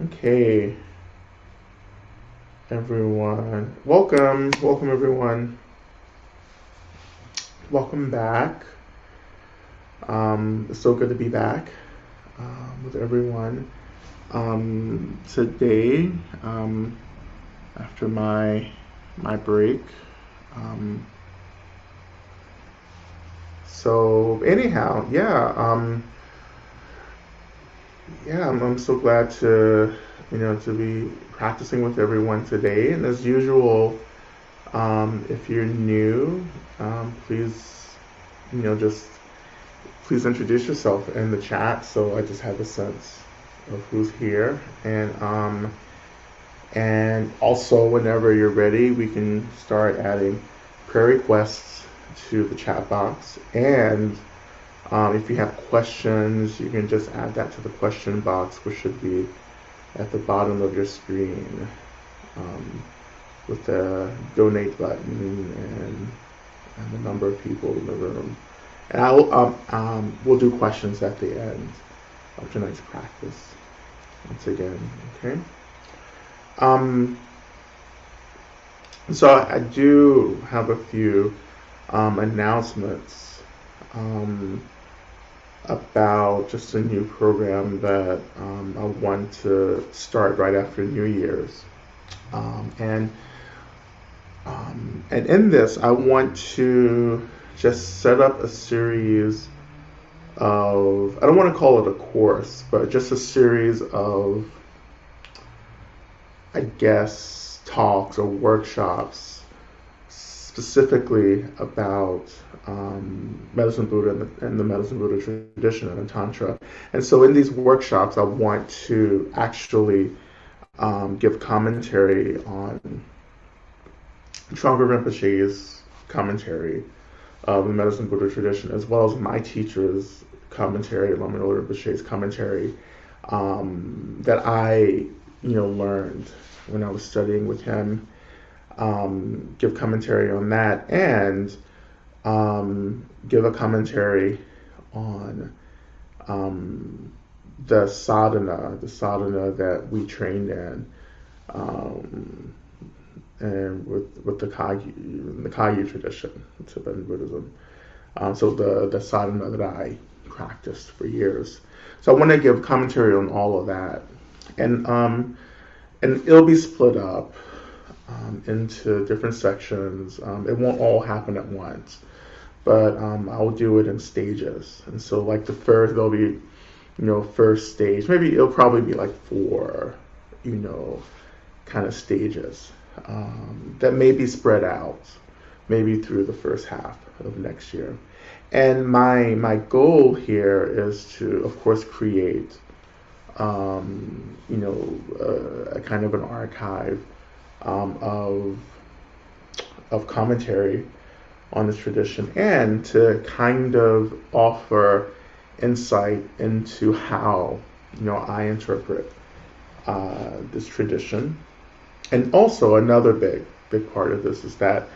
Okay, everyone. Welcome everyone. Welcome back. It's so good to be back with everyone. Today, after my break. Um, so anyhow, I'm so glad to be practicing with everyone today. And as usual, if you're new, please, just please introduce yourself in the chat so I just have a sense of who's here. And also, whenever you're ready, we can start adding prayer requests to the chat box. And if you have questions, you can just add that to the question box, which should be at the bottom of your screen, with the donate button and the number of people in the room. And we'll do questions at the end of tonight's practice. Once again, okay. Um, so I do have a few announcements about just a new program that I want to start right after New Year's. Um, and and in this, I want to just set up a series of, I don't want to call it a course, but just a series of, I guess, talks or workshops specifically about Medicine Buddha and the Medicine Buddha tradition and Tantra. And so in these workshops, I want to actually give commentary on Trungpa Rinpoche's commentary of the Medicine Buddha tradition, as well as my teacher's commentary, Lama Rod Rinpoche's commentary, that I, learned when I was studying with him. Give commentary on that, and give a commentary on the sadhana that we trained in, and with the Kagyu tradition, Tibetan Buddhism. So the sadhana that I practiced for years. So I want to give commentary on all of that, and it'll be split up into different sections. It won't all happen at once, but I'll do it in stages. And so, like there'll be, first stage. Maybe it'll probably be like four, kind of stages that may be spread out, maybe through the first half of next year. And my goal here is to, of course, create, a kind of an archive of commentary on this tradition, and to kind of offer insight into how I interpret this tradition. And also another big part of this is that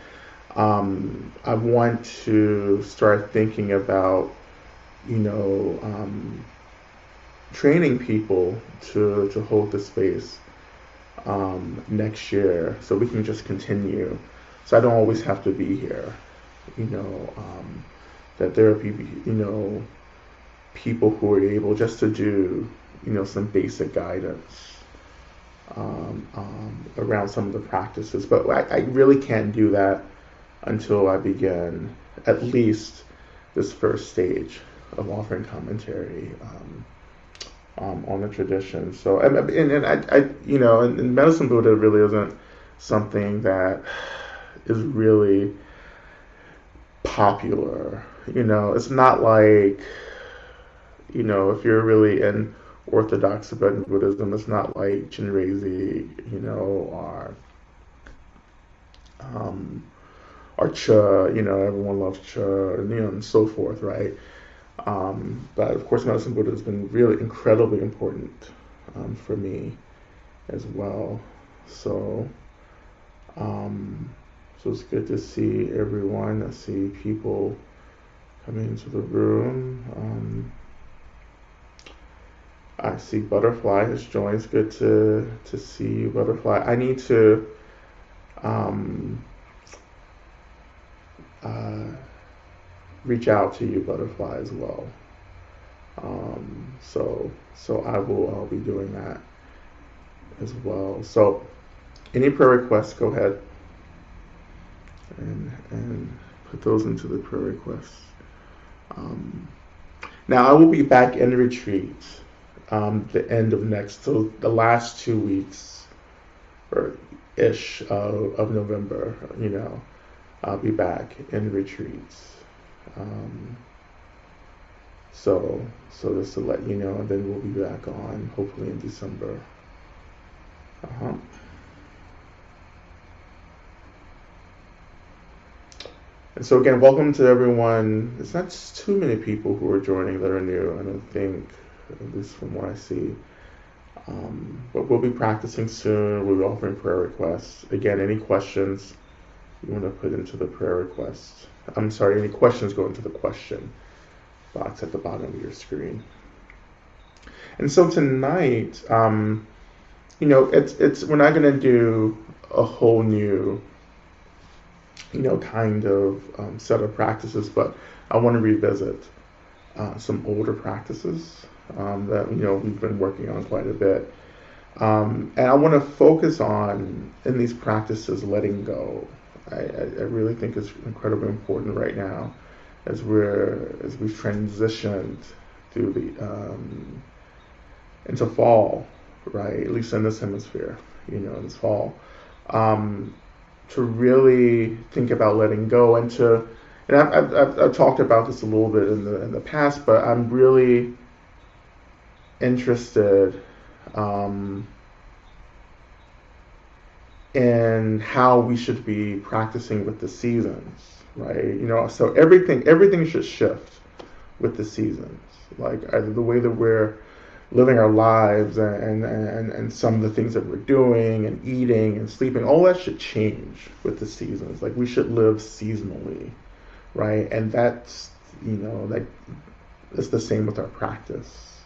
I want to start thinking about training people to hold the space next year, so we can just continue. So I don't always have to be here. That there are people who are able just to do some basic guidance around some of the practices. But I really can't do that until I begin at least this first stage of offering commentary on the tradition. So and Medicine Buddha really isn't something that is really popular. It's not like, if you're really in Orthodox Tibetan Buddhism, it's not like Chinrezi, or Cha, everyone loves Cha, and so forth, right? But of course, Medicine Buddha has been really incredibly important for me as well. So, so it's good to see everyone. I see people coming into the room. I see Butterfly has joined. It's good to see you, Butterfly. I need to um, uh, reach out to you, Butterfly, as well. So I'll be doing that as well. So any prayer requests, go ahead and put those into the prayer requests. Now I will be back in retreat the end of so the last 2 weeks or ish of November. I'll be back in retreats. So just to let you know, and then we'll be back on hopefully in December. And so again, welcome to everyone. It's not too many people who are joining that are new, I don't think, at least from what I see. But we'll be practicing soon. We'll be offering prayer requests. Again, any questions you want to put into the prayer request. I'm sorry, any questions go into the question box at the bottom of your screen. And so tonight, it's we're not going to do a whole new, kind of set of practices, but I want to revisit some older practices that we've been working on quite a bit, and I want to focus on in these practices letting go. I really think it's incredibly important right now as we've transitioned through into fall, right? At least in this hemisphere, in this fall, to really think about letting go and I've talked about this a little bit in the past, but I'm really interested in how we should be practicing with the seasons, right? So everything should shift with the seasons, like either the way that we're living our lives and some of the things that we're doing and eating and sleeping, all that should change with the seasons. Like we should live seasonally, right? And that's, like it's the same with our practice.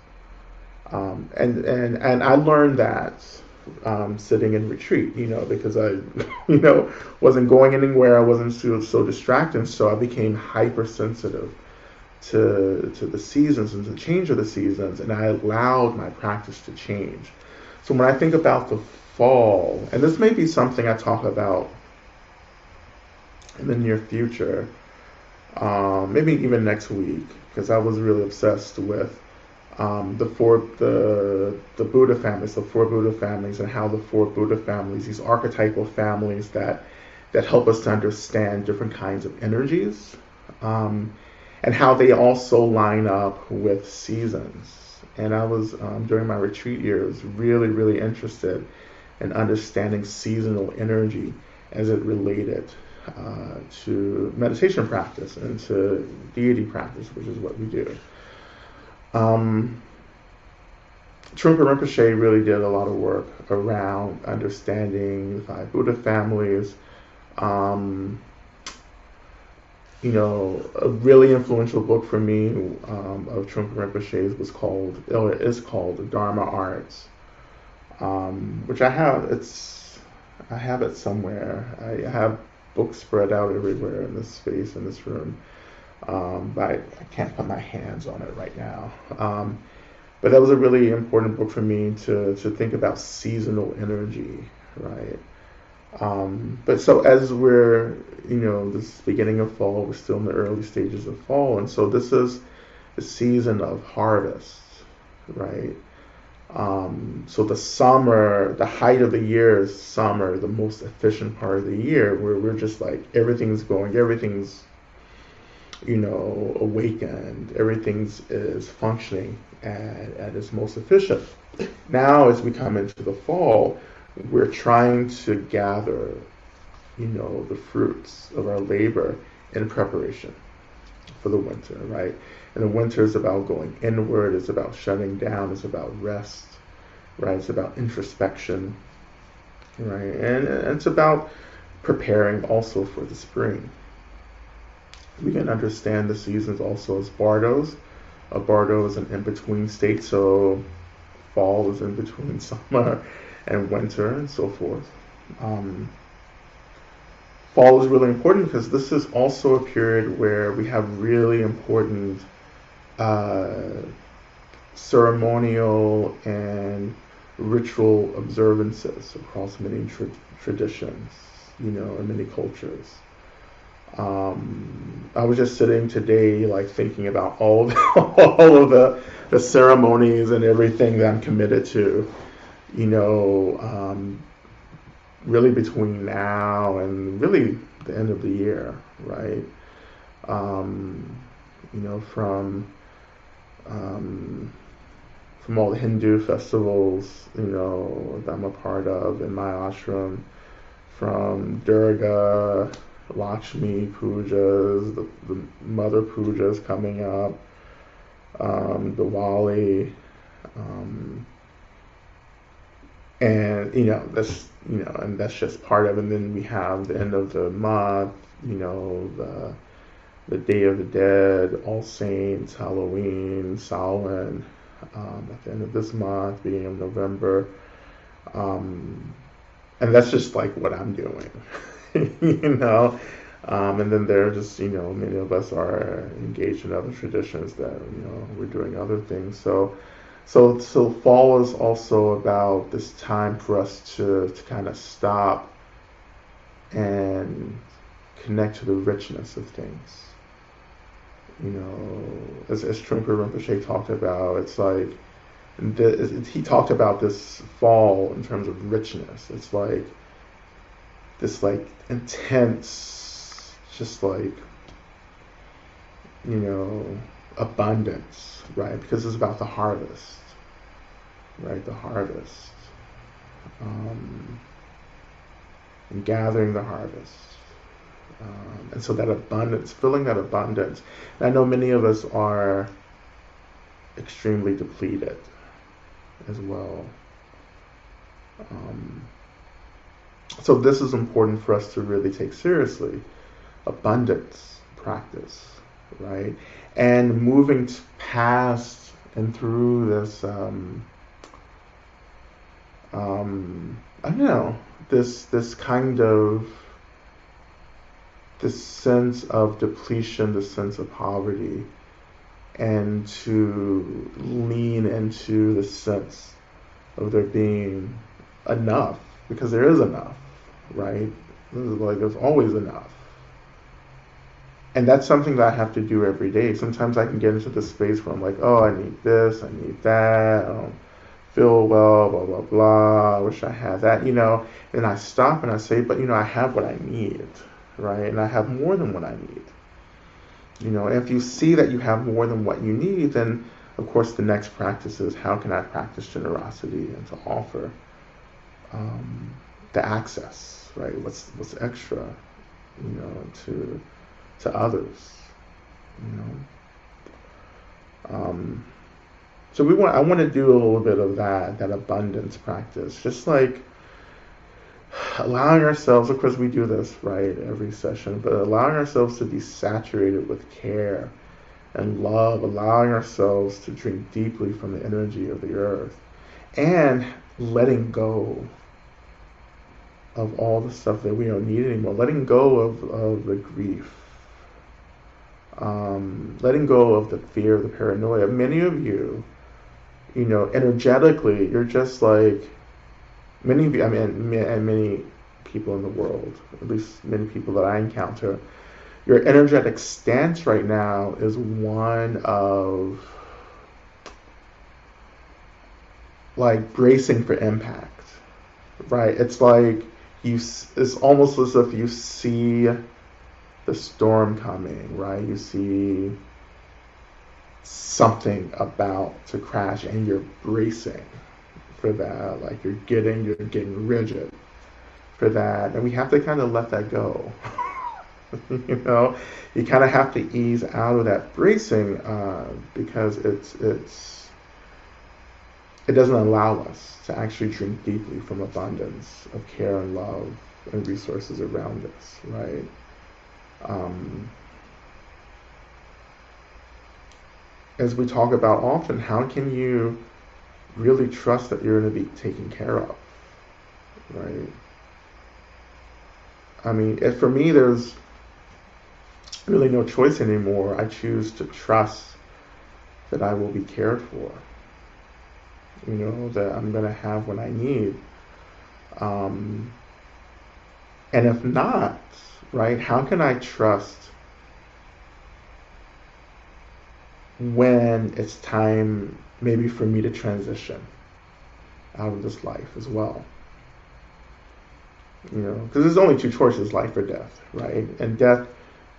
And I learned that sitting in retreat, because I, wasn't going anywhere. I wasn't so distracted. So I became hypersensitive to the seasons and the change of the seasons, and I allowed my practice to change. So when I think about the fall, and this may be something I talk about in the near future, maybe even next week, because I was really obsessed with the Buddha families, the four Buddha families, and how the four Buddha families, these archetypal families that help us to understand different kinds of energies, and how they also line up with seasons. And I was, during my retreat years, really, really interested in understanding seasonal energy as it related to meditation practice and to deity practice, which is what we do. Trungpa Rinpoche really did a lot of work around understanding the five Buddha families. A really influential book for me of Trungpa Rinpoche's is called Dharma Arts, which I have. I have it somewhere. I have books spread out everywhere in this space, in this room, but I can't put my hands on it right now. But that was a really important book for me to think about seasonal energy, right? But so as we're, this beginning of fall, we're still in the early stages of fall. And so this is the season of harvest, right? So the summer, the height of the year is summer, the most efficient part of the year, where we're just like, everything's, awakened, everything's is functioning at its most efficient. Now as we come into the fall, we're trying to gather, the fruits of our labor in preparation for the winter, right? And the winter is about going inward, it's about shutting down, it's about rest, right? It's about introspection, right? And it's about preparing also for the spring. We can understand the seasons also as bardos. A bardo is an in-between state, so fall is in between summer and winter and so forth. Fall is really important because this is also a period where we have really important uh, ceremonial and ritual observances across many traditions, in many cultures. I was just sitting today, like thinking about all all of the ceremonies and everything that I'm committed to, you know, um, really between now and really the end of the year, right? Um, you know, um, from all the Hindu festivals, that I'm a part of in my ashram, from Durga, Lakshmi pujas, the mother pujas coming up, Diwali, um, and and that's just part of it. And then we have the end of the month, the Day of the Dead, All Saints, Halloween, Samhain, at the end of this month, beginning of November. And that's just like what I'm doing, you know. And then there are just, many of us are engaged in other traditions that, we're doing other things. So fall is also about this time for us to kind of stop and connect to the richness of things. As Trungpa Rinpoche talked about, it's like, he talked about this fall in terms of richness. It's like this like intense, just like, abundance, right? Because it's about the harvest, right? The harvest. And gathering the harvest. And so that abundance, feeling that abundance. And I know many of us are extremely depleted as well. So this is important for us to really take seriously. Abundance practice, right? And moving past and through this, I don't know, this kind of, this sense of depletion, this sense of poverty, and to lean into the sense of there being enough, because there is enough, right? There's always enough. And that's something that I have to do every day. Sometimes I can get into this space where I'm like, oh, I need this, I need that, I don't feel well, blah, blah, blah, I wish I had that, and I stop and I say, but, I have what I need, right? And I have more than what I need. If you see that you have more than what you need, then of course the next practice is, how can I practice generosity and to offer the access, right? What's extra, to others, So I want to do a little bit of that abundance practice, just like allowing ourselves, of course we do this, right, every session, but allowing ourselves to be saturated with care and love, allowing ourselves to drink deeply from the energy of the earth, and letting go of all the stuff that we don't need anymore, letting go of the grief, letting go of the fear, the paranoia. Many of you, energetically, you're just like, many of you, and many people in the world, at least many people that I encounter, your energetic stance right now is one of like bracing for impact, right? It's like it's almost as if you see the storm coming, right? You see something about to crash and you're bracing for that, like you're getting rigid for that, and we have to kind of let that go. You kind of have to ease out of that bracing, because it doesn't allow us to actually drink deeply from abundance of care and love and resources around us, right? As we talk about often, how can you really trust that you're going to be taken care of, right? I mean, for me, there's really no choice anymore. I choose to trust that I will be cared for, that I'm going to have what I need. And if not, right, how can I trust when it's time maybe for me to transition out of this life as well? Because there's only two choices, life or death, right? And death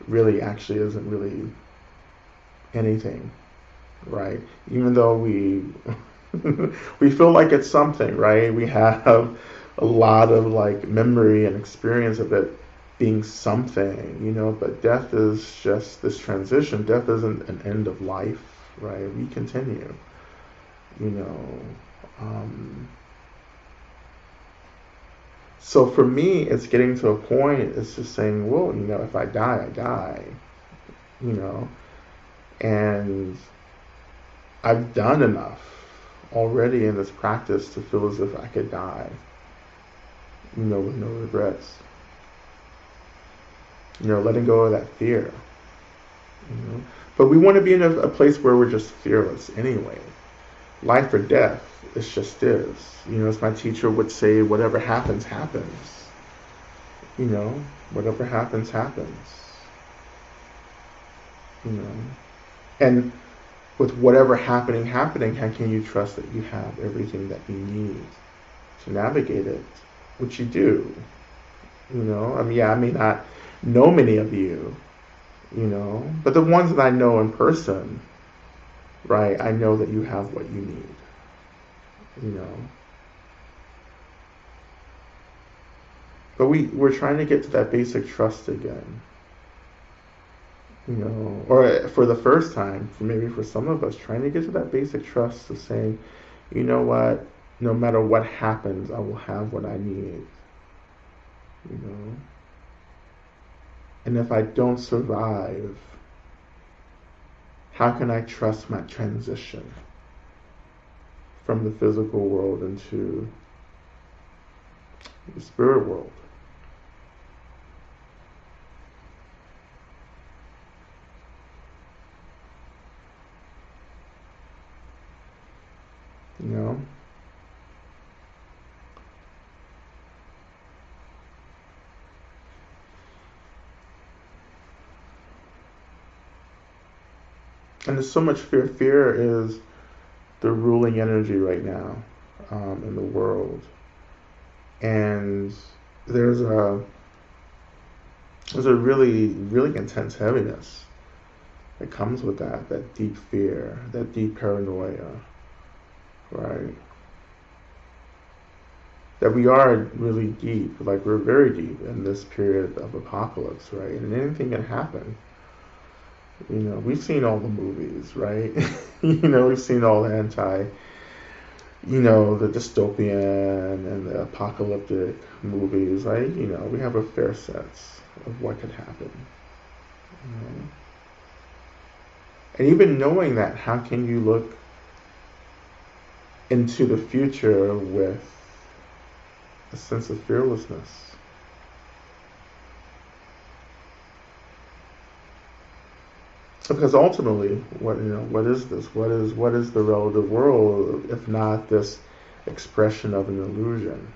really actually isn't really anything, right? Even though we we feel like it's something, right? We have a lot of like memory and experience of it being something, but death is just this transition. Death isn't an end of life, right? We continue, so for me, it's getting to a point, it's just saying, well, if I die, I die, and I've done enough already in this practice to feel as if I could die, with no regrets. Letting go of that fear. But we want to be in a place where we're just fearless anyway. Life or death, it just is. As my teacher would say, whatever happens, happens. Whatever happens, happens. And with whatever happening, how can you trust that you have everything that you need to navigate it? Which you do. I may not know many of you, but the ones that I know in person, right, I know that you have what you need, But we're trying to get to that basic trust again, or for the first time, maybe for some of us, trying to get to that basic trust of saying, you know what, no matter what happens, I will have what I need, And if I don't survive, how can I trust my transition from the physical world into the spirit world? And there's so much fear. Fear is the ruling energy right now in the world. And there's a really, really intense heaviness that comes with that deep fear, that deep paranoia, right? That we are really deep, like we're very deep in this period of apocalypse, right? And anything can happen. We've seen all the movies, right? We've seen all the the dystopian and the apocalyptic movies, right? We have a fair sense of what could happen. And even knowing that, how can you look into the future with a sense of fearlessness? Because ultimately, what is this? What is the relative world if not this expression of an illusion,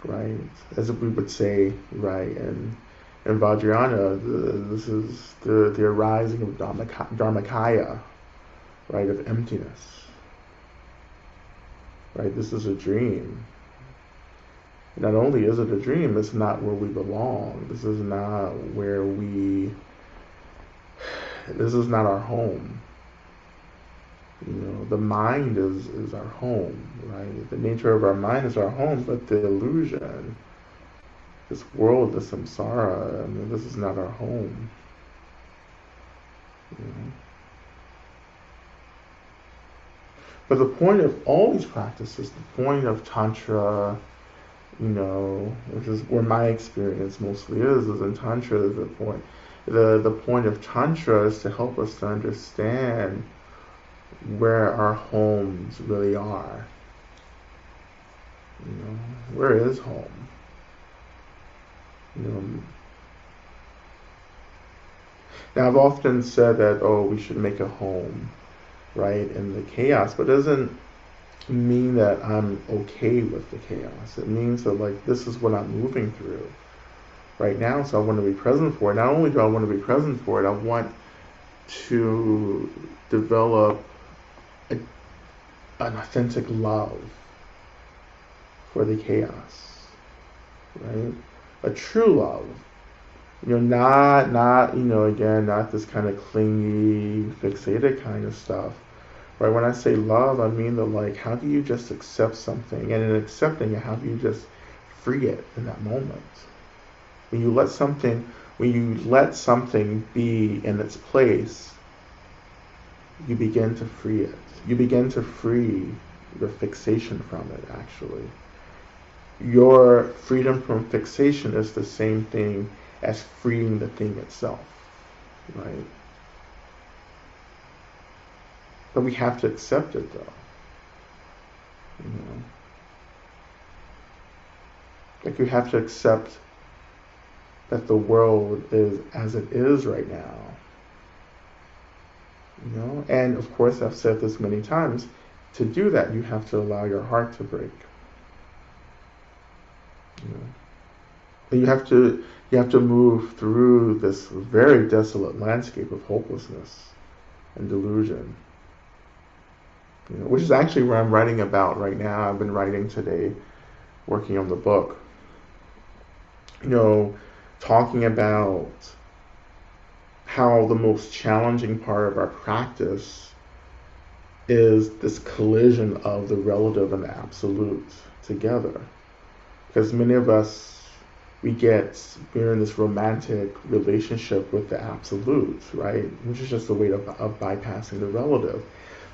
right? As we would say, right, in Vajrayana, this is the arising of Dharmakaya, right, of emptiness, right? This is a dream. Not only is it a dream, it's not where we belong. This is not our home. The mind is our home, right? The nature of our mind is our home, but the illusion, this world, the samsara, this is not our home. But the point of all these practices, the point of Tantra, which is where my experience mostly is in Tantra, is the point of Tantra is to help us to understand, where our homes really are. Where is home? You know, now I've often said that, oh, we should make a home, right, in the chaos, but it doesn't mean that I'm okay with the chaos. It means that, like, this is what I'm moving through right now, so I want to be present for it. Not only do I want to be present for it, I want to develop an authentic love for the chaos, right? A true love. Not again, not this kind of clingy, fixated kind of stuff, right? When I say love, I mean that, like, how do you just accept something, and in accepting it, how do you just free it in that moment? When you let something be in its place, you begin to free it. You begin to free your fixation from it, actually. Your freedom from fixation is the same thing as freeing the thing itself, right? But we have to accept it, though. Like, you have to accept that the world is as it is right now. And of course, I've said this many times, to do that, you have to allow your heart to break. And you have to move through this very desolate landscape of hopelessness and delusion. Which is actually where I'm writing about right now. I've been writing today, working on the book. Talking about how the most challenging part of our practice is this collision of the relative and the absolute together. Because many of us, we're in this romantic relationship with the absolute, right? Which is just a way of bypassing the relative.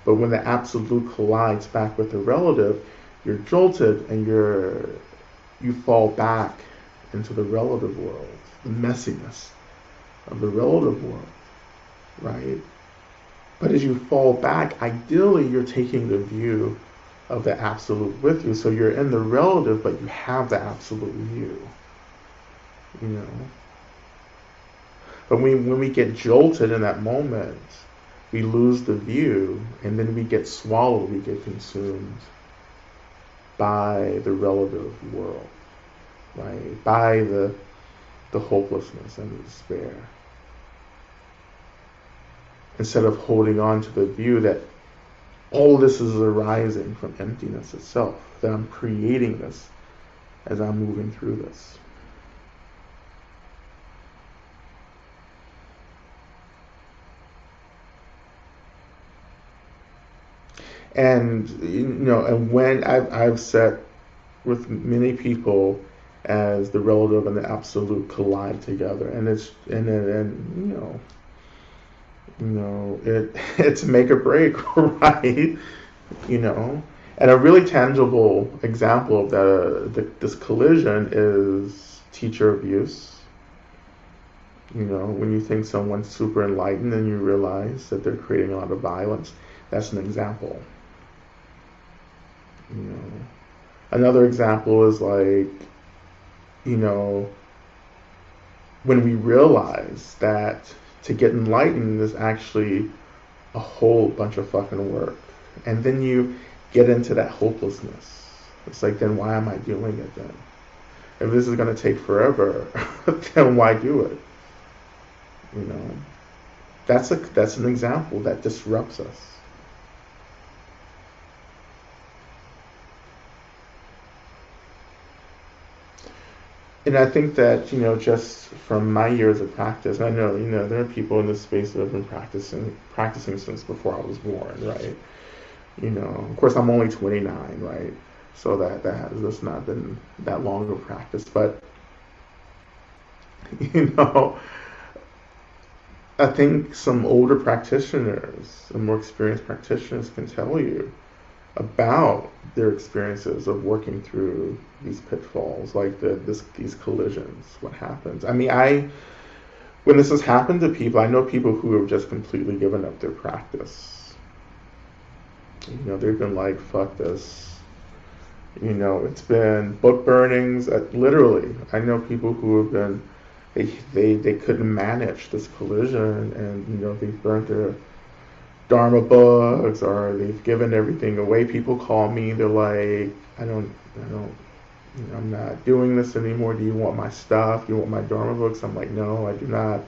But when the absolute collides back with the relative, you're jolted and you fall back into the relative world, the messiness of the relative world, right? But as you fall back, ideally you're taking the view of the absolute with you. So you're in the relative, but you have the absolute view. But when we get jolted in that moment, we lose the view, and then we get swallowed, we get consumed by the relative world, right? By the hopelessness and the despair. Instead of holding on to the view that all this is arising from emptiness itself, that I'm creating this as I'm moving through this. And and when I've sat with many people as the relative and the absolute collide together, and it's it's make or break, right? And a really tangible example of this collision is teacher abuse. When you think someone's super enlightened and you realize that they're creating a lot of violence, that's an example. Another example is like, when we realize that to get enlightened is actually a whole bunch of fucking work. And then you get into that hopelessness. It's like, then why am I doing it then? If this is going to take forever, then why do it? That's an example that disrupts us. And I think that, just from my years of practice, I know, there are people in this space that have been practicing since before I was born, right? Of course, I'm only 29, right? So that has just not been that long of practice. But, I think some older practitioners, some more experienced practitioners can tell you about their experiences of working through these pitfalls, like these collisions, what happens. I mean, when this has happened to people, I know people who have just completely given up their practice. They've been like, fuck this. It's been book burnings. Literally, I know people who have been, they couldn't manage this collision, and they've burnt their Dharma books, or they've given everything away. People call me, they're like, I'm not doing this anymore. Do you want my stuff? Do you want my Dharma books? I'm like, no, I do not.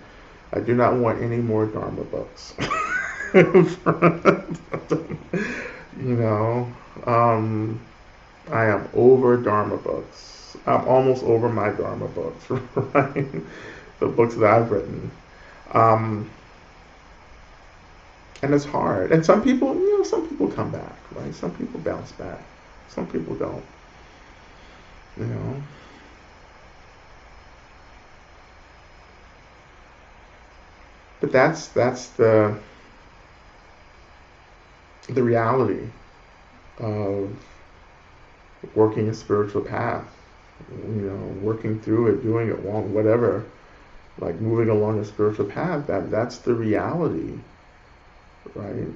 I do not want any more Dharma books. you know, um, I am over Dharma books. I'm almost over my Dharma books, right? The books that I've written. Um, and it's hard. And some people, some people come back, right? Some people bounce back. Some people don't. You know. But that's the reality of working a spiritual path. Working through it, doing it, whatever, like moving along a spiritual path. That's the reality, right?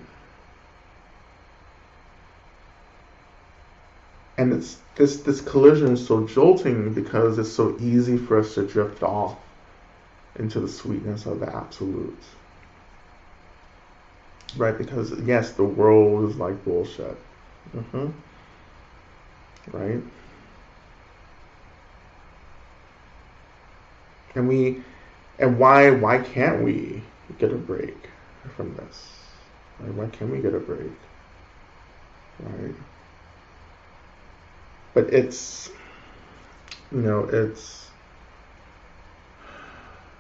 And it's this collision is so jolting because it's so easy for us to drift off into the sweetness of the absolute. Right? Because yes, the world is like bullshit. Right? And why can't we get a break from this? Right? Why can't we get a break? Right? But it's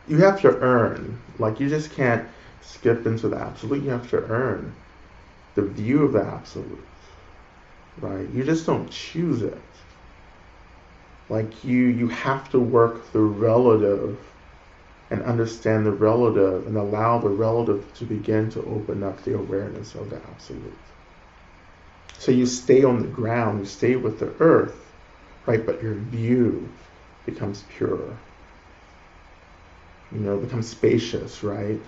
you have to earn. Like, you just can't skip into the absolute. You have to earn the view of the absolute, right? You just don't choose it. Like, you have to work the relative and understand the relative and allow the relative to begin to open up the awareness of the absolute. So you stay on the ground, you stay with the earth, right? But your view becomes pure. Becomes spacious, right?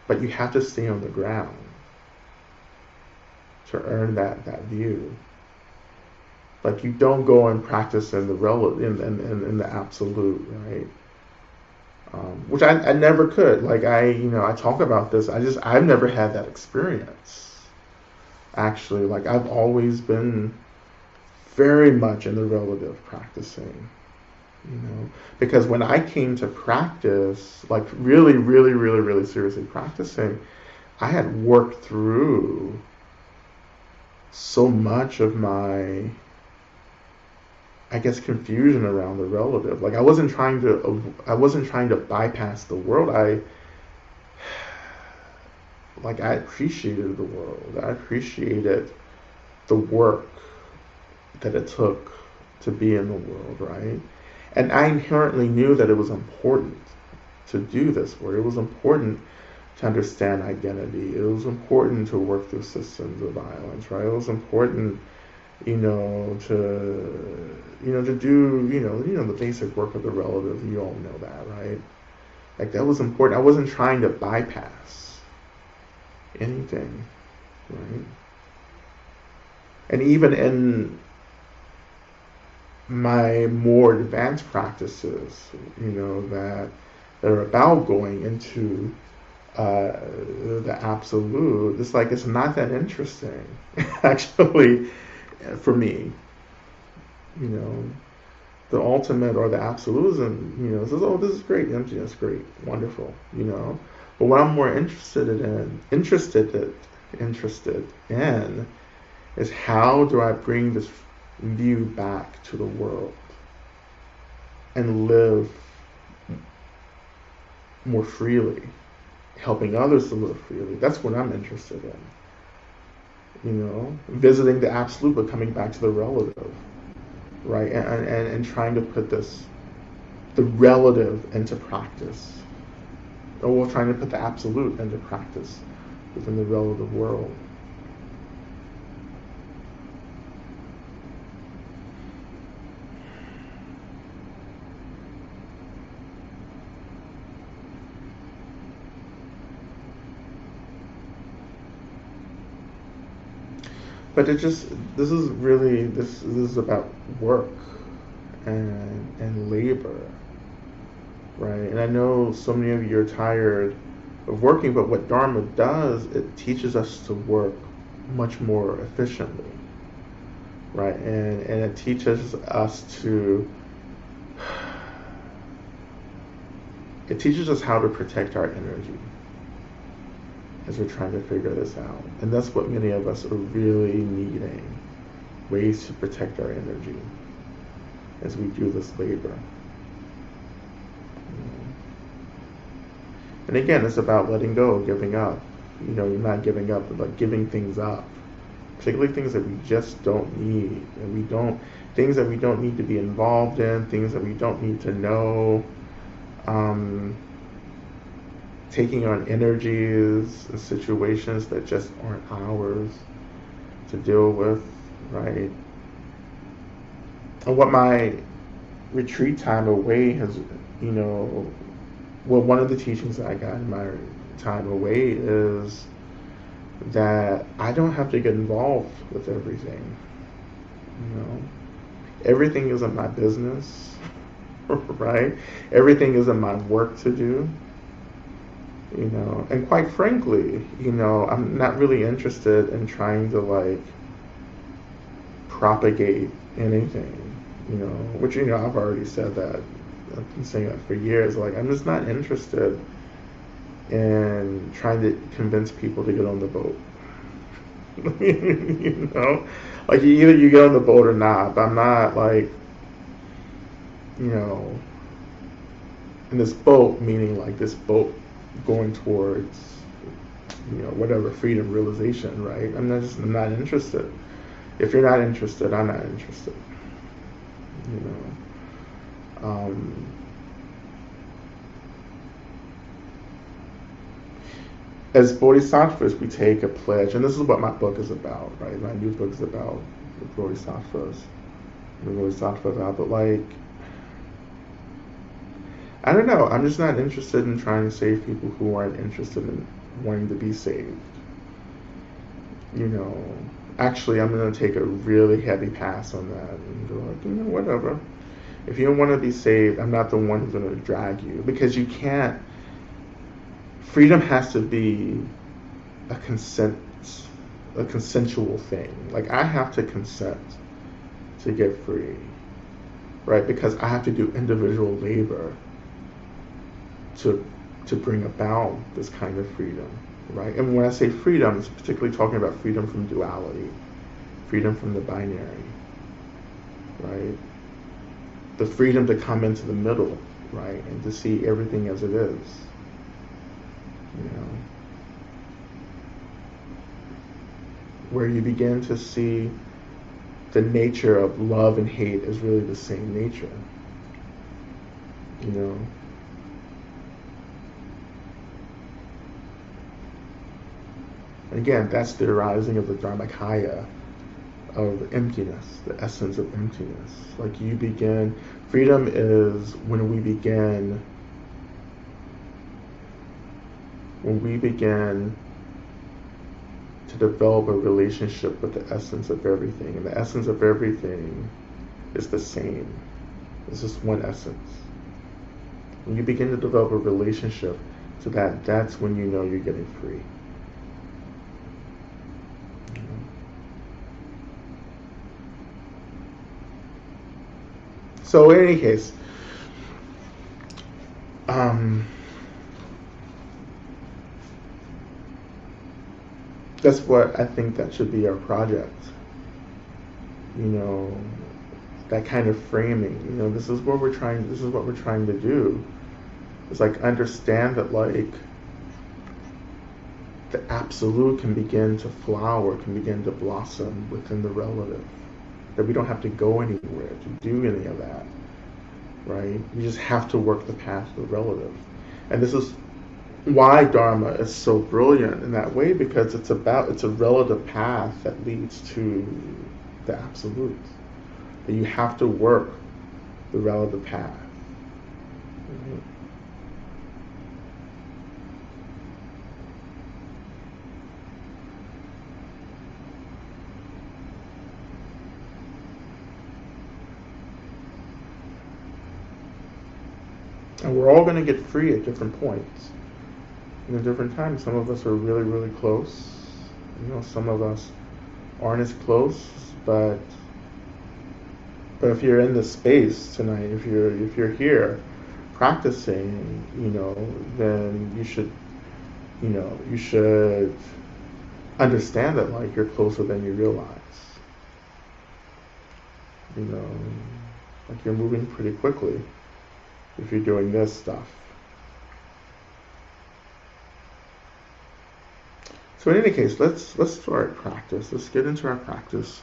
But you have to stay on the ground to earn that view. Like, you don't go and practice in the relative, in the absolute, right? Which I never could. Like, I talk about this. I've never had that experience. Actually, like, I've always been very much in the relative practicing. Because when I came to practice, like really, really, really, really seriously practicing, I had worked through so much of my, I guess, confusion around the relative. Like, I wasn't trying to bypass the world. I appreciated the world. I appreciated the work that it took to be in the world, right? And I inherently knew that it was important to do this work. It was important to understand identity. It was important to work through systems of violence, right? It was important, to do, the basic work of the relative. You all know that, right? Like, that was important. I wasn't trying to bypass anything, right? And even in my more advanced practices, that are about going into the absolute, it's like, it's not that interesting, actually, for me. The ultimate or the absolutism, says, oh, this is great, emptiness, great, wonderful, But what I'm more interested in is, how do I bring this view back to the world and live more freely, helping others to live freely. That's what I'm interested in. Visiting the absolute but coming back to the relative, right? And trying to put the relative into practice, or trying to put the absolute into practice within the relative world. But this is about work and labor, right? And I know so many of you are tired of working, but what Dharma does, it teaches us to work much more efficiently, right? And it teaches us to it teaches us how to protect our energy as we're trying to figure this out. And that's what many of us are really needing, ways to protect our energy as we do this labor. And again, it's about letting go, giving up. You're not giving up, but giving things up. Particularly things that we just don't need. Things that we don't need to be involved in, things that we don't need to know. Taking on energies and situations that just aren't ours to deal with, right? And what my retreat time away has, one of the teachings that I got in my time away is that I don't have to get involved with everything. Everything isn't my business, right? Everything isn't my work to do. And quite frankly, I'm not really interested in trying to propagate anything, which, I've already said that. I've been saying that for years. I'm just not interested in trying to convince people to get on the boat. Either you get on the boat or not, but I'm not in this boat, meaning this boat going towards, whatever freedom realization, right? I'm not interested. If you're not interested, I'm not interested. As bodhisattvas, we take a pledge, and this is what my book is about, right? My new book is about the bodhisattvas, but I don't know. I'm just not interested in trying to save people who aren't interested in wanting to be saved. Actually, I'm going to take a really heavy pass on that and go whatever. If you don't want to be saved, I'm not the one who's going to drag you, because you can't. Freedom has to be a consensual thing. I have to consent to get free, right? Because I have to do individual labor to bring about this kind of freedom, right? And when I say freedom, it's particularly talking about freedom from duality, freedom from the binary, right? The freedom to come into the middle, right? And to see everything as it is, where you begin to see the nature of love and hate is really the same nature, And again, that's the arising of the Dharmakaya, of emptiness, the essence of emptiness. Freedom is when we begin to develop a relationship with the essence of everything. And the essence of everything is the same. It's just one essence. When you begin to develop a relationship to that, that's when you're getting free. So in any case, that's what I think that should be our project. That kind of framing. This is what we're trying to do. It's understand that the absolute can begin to flower, can begin to blossom within the relative. That we don't have to go anywhere to do any of that, right? We just have to work the path of the relative. And this is why Dharma is so brilliant in that way, because it's a relative path that leads to the absolute. That you have to work the relative path. Right? And we're all going to get free at different points. And at different times, some of us are really, really close. Some of us aren't as close, but if you're in this space tonight, if you're here practicing, then you should understand that like you're closer than you realize. Like you're moving pretty quickly if you're doing this stuff. So in any case, let's start practice. Let's get into our practice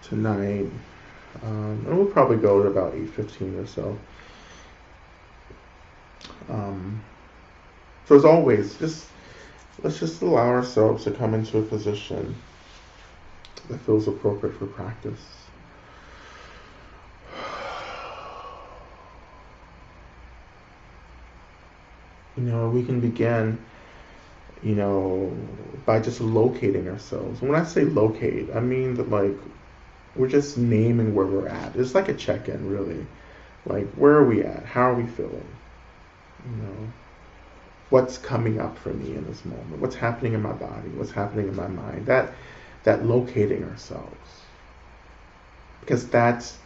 tonight. And we'll probably go to about 8:15 or so. So as always, let's just allow ourselves to come into a position that feels appropriate for practice. We can begin, by just locating ourselves. When I say locate, I mean that like we're just naming where we're at. It's like a check-in, really. Like, where are we at? How are we feeling? What's coming up for me in this moment? What's happening in my body? What's happening in my mind? That locating ourselves. Because that's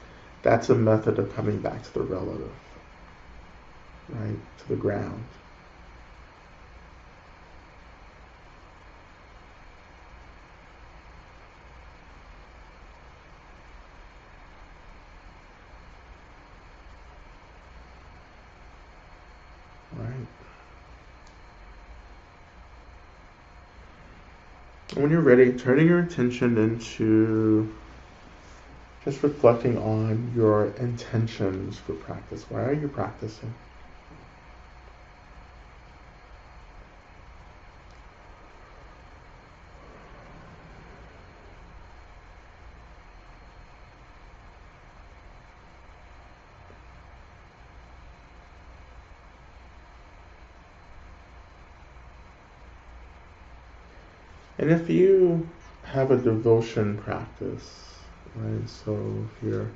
a method of coming back to the relative, right? To the ground. Right. When you're ready, turning your attention into just reflecting on your intentions for practice. Why are you practicing? And if you have a devotion practice, right? So if you're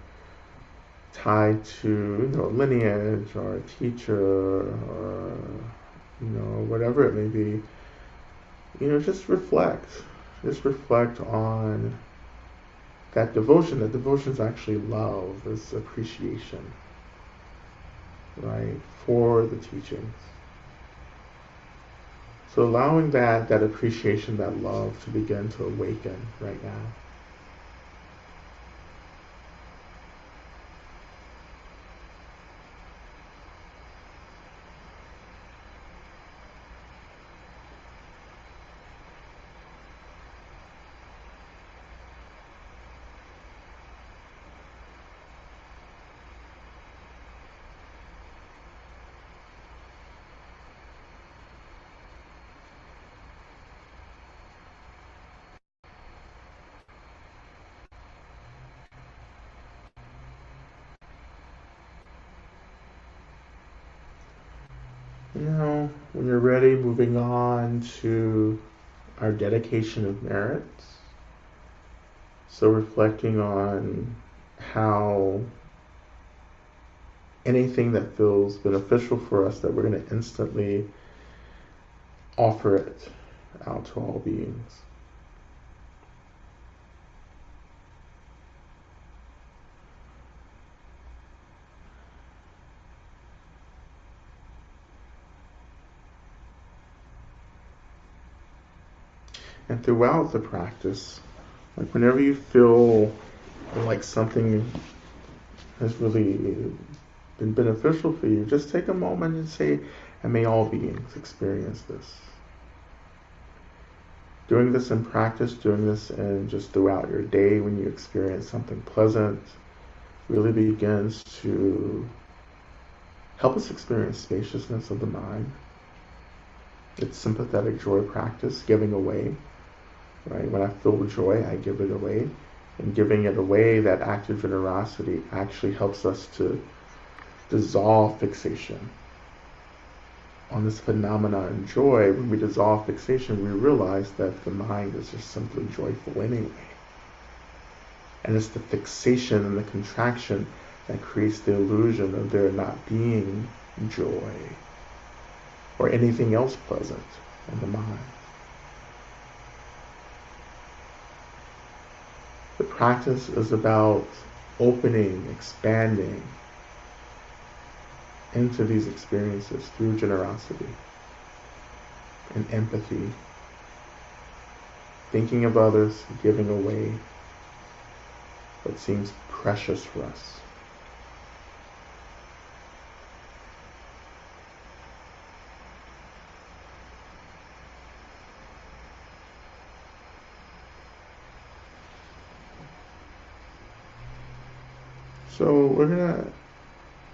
tied to, lineage or a teacher or, whatever it may be, just reflect. Just reflect on that devotion. That devotion is actually love, is appreciation, right, for the teachings. So allowing that appreciation, that love to begin to awaken right now. When you're ready, moving on to our dedication of merits. So reflecting on how anything that feels beneficial for us, that we're going to instantly offer it out to all beings. And throughout the practice, like whenever you feel like something has really been beneficial for you, just take a moment and say, and may all beings experience this. Doing this in practice, doing this in just throughout your day when you experience something pleasant, really begins to help us experience spaciousness of the mind. It's sympathetic joy practice, giving away. Right? When I feel joy, I give it away. And giving it away, that act of generosity actually helps us to dissolve fixation on this phenomenon in joy. When we dissolve fixation, we realize that the mind is just simply joyful anyway. And it's the fixation and the contraction that creates the illusion of there not being joy, or anything else pleasant in the mind. The practice is about opening, expanding into these experiences through generosity and empathy, thinking of others, giving away what seems precious for us. So we're going to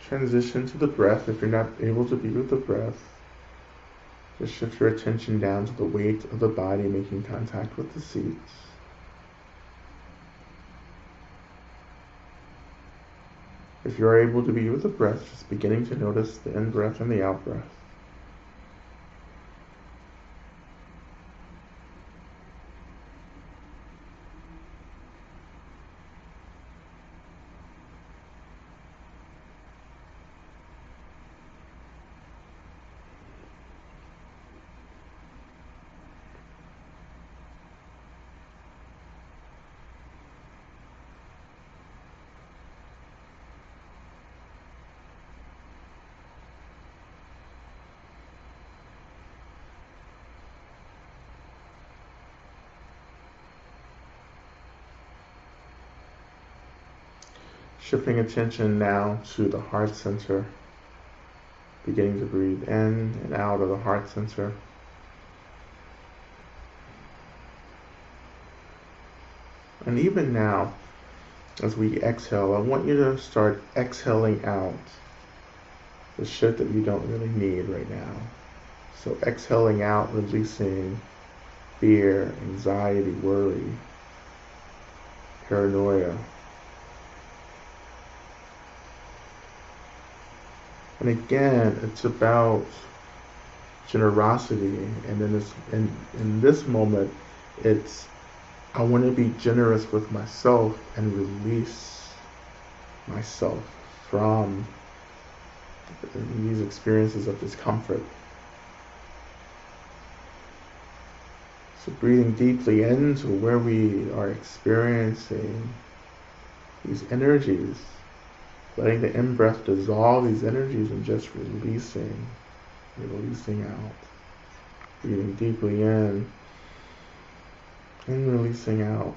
transition to the breath. If you're not able to be with the breath, just shift your attention down to the weight of the body making contact with the seats. If you're able to be with the breath, just beginning to notice the in-breath and the out-breath. Shifting attention now to the heart center, beginning to breathe in and out of the heart center. And even now, as we exhale, I want you to start exhaling out the shit that you don't really need right now. So exhaling out, releasing fear, anxiety, worry, paranoia. And again, it's about generosity. And in this moment, it's I want to be generous with myself and release myself from these experiences of discomfort. So breathing deeply into where we are experiencing these energies, letting the in-breath dissolve these energies and just releasing out. Breathing deeply in and releasing out.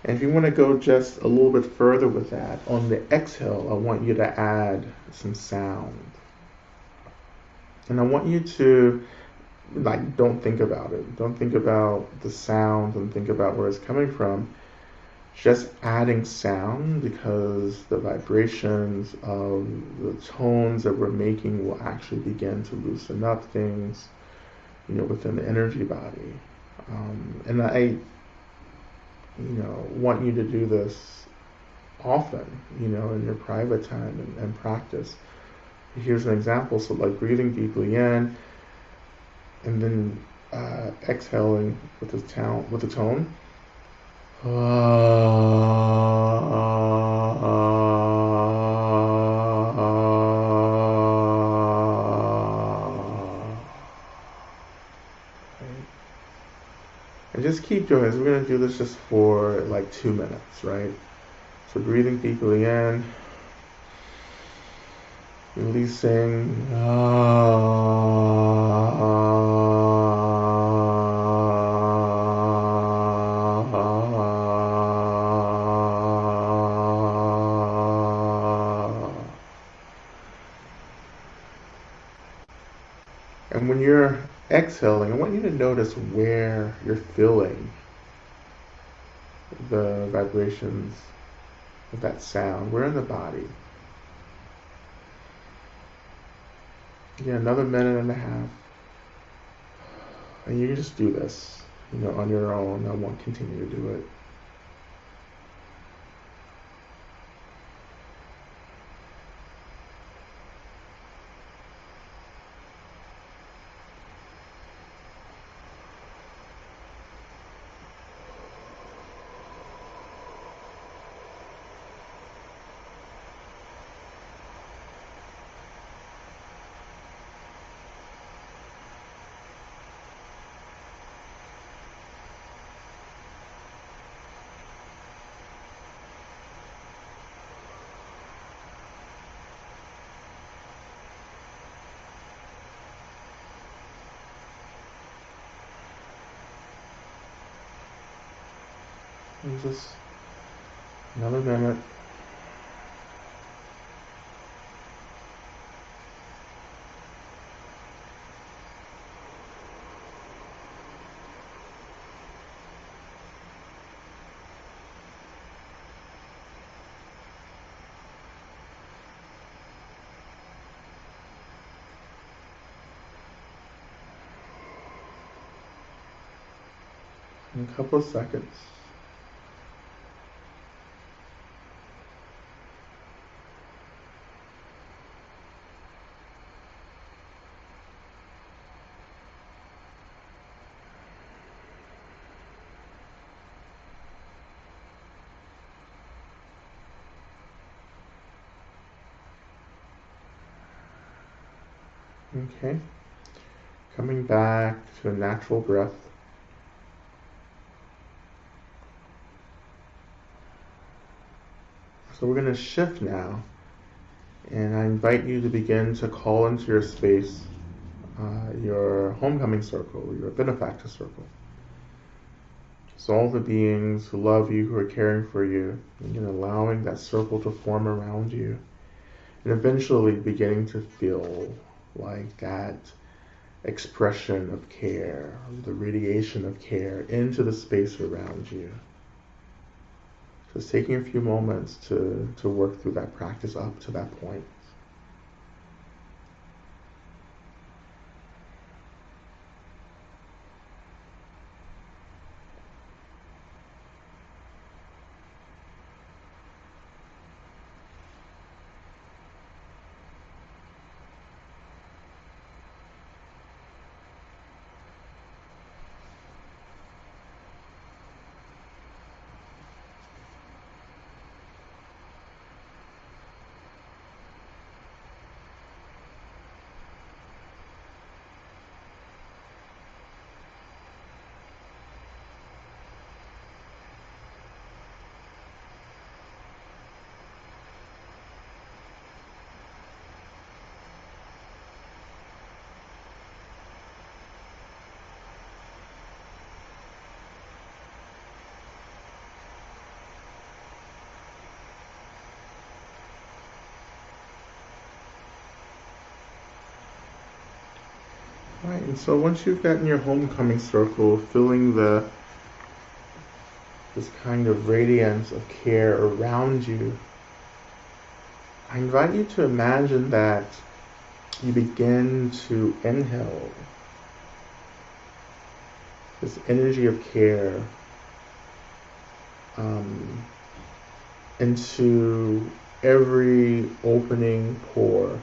And if you want to go just a little bit further with that, on the exhale, I want you to add some sound. And I want you to, don't think about it. Don't think about the sound and think about where it's coming from. Just adding sound, because the vibrations of the tones that we're making will actually begin to loosen up things, within the energy body. And I want you to do this often, in your private time and practice. Here's an example. So breathing deeply in and then exhaling with the tone. And just keep doing this. We're going to do this just for 2 minutes, right? So breathing deeply in, releasing. And when you're exhaling, I want you to notice where you're feeling the vibrations of that sound. Where in the body. Again, another minute and a half. And you can just do this, on your own. I won't continue to do it. And just another minute. In a couple of seconds. Okay. Coming back to a natural breath. So we're going to shift now, and I invite you to begin to call into your space your homecoming circle, your benefactor circle. So all the beings who love you, who are caring for you, and allowing that circle to form around you, and eventually beginning to feel like that expression of care, the radiation of care into the space around you. Just taking a few moments to work through that practice up to that point. Right, and so once you've gotten your homecoming circle, feeling this kind of radiance of care around you, I invite you to imagine that you begin to inhale this energy of care into every opening pore